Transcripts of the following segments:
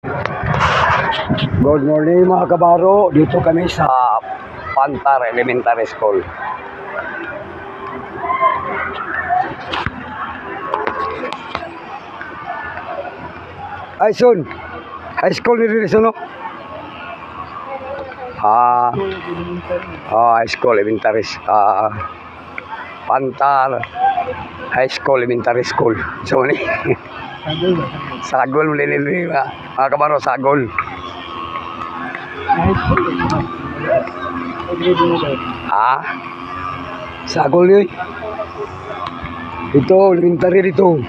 Good morning mga kabaro, dito kami sa Pantar Elementary School. Ay son, high school ni rin no? High school elementary, Pantar High School Elementary School. So ni Sagol ulit mga kabaro, Sagol. Sagol yun. Dito, elementary dito.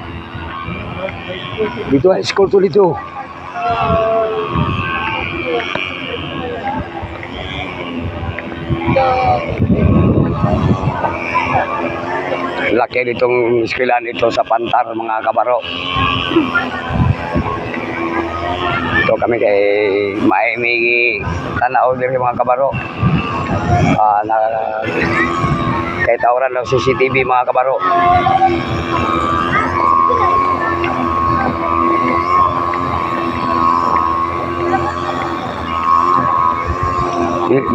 Dito high school to dito. Laki ditong eskwelahan dito sa Pantar mga kabaro. Ito kami kay may tanaw din mga kabaro. Kay tawaran ng CCTV mga kabaro.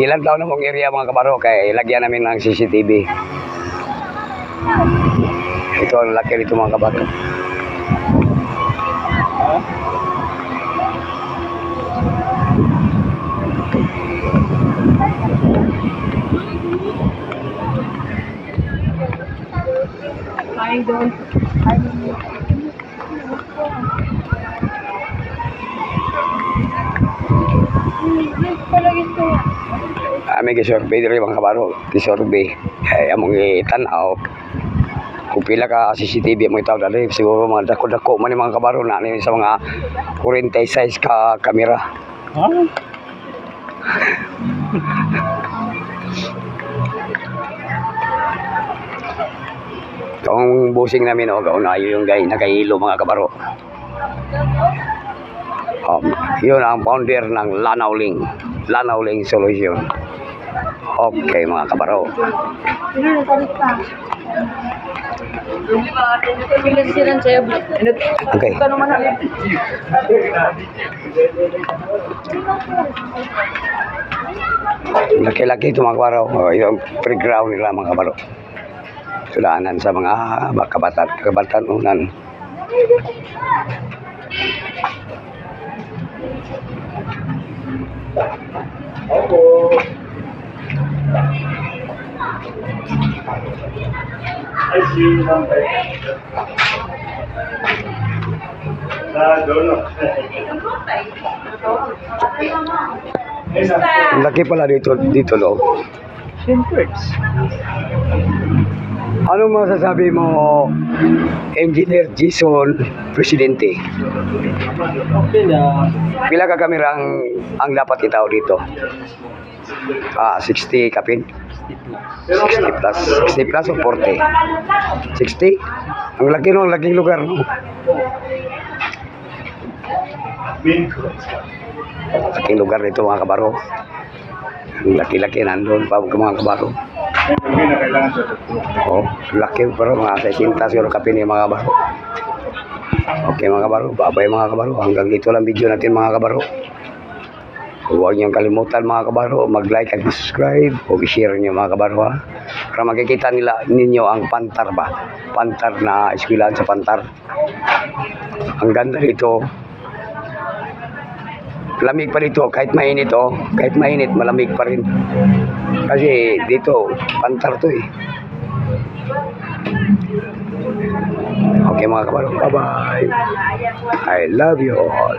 Ilang taon na mong area mga kabaro kay lagyan namin ng CCTV. Ito ang laki dito mga kabaro. May gisurvey diri mga kabaro, gisurvey. Ay among itanaw kung pila ka CCTV mo itaw dali siguro mga dako-dako man mga kabaro na ni sa mga 46 ka kamera. Itong busing namin gaunayo yung guy nakailo mga kabaro. Yun ang founder ng Lanawling Solution. Okay mga kabaro. Okay. Laki-laki ito mga kabaro. Yung playground nila mga kabaro. Sudaanan sa mga kabatanunan. Laki pala dito loob. Anong masasabi mo, Engineer Jason Presidente? Pila ka kamera ang dapat itaw dito? 60 kapin? 60 plus. 60 plus o 40? 60? Ang laki no, ang laking lugar no? Laking lugar nito mga kabaro. Ang laki-laki nandun pa mga kabaro. Laki pero mga 60 siguro kapin yung mga kabaro. Okay mga kabaro, babay mga kabaro. Hanggang dito lang video natin mga kabaro. Huwag niyong kalimutan mga kabaro, mag-like at subscribe o i-share niyo mga kabaro ha. Para makikita ninyo ang Pantar ba? Pantar na eskwelahan sa Pantar. Ang ganda dito. Lamig pa dito kahit mainit kahit mainit malamig pa rin. Kasi dito Pantar to eh. Okay mga kabaro, bye bye. I love you all.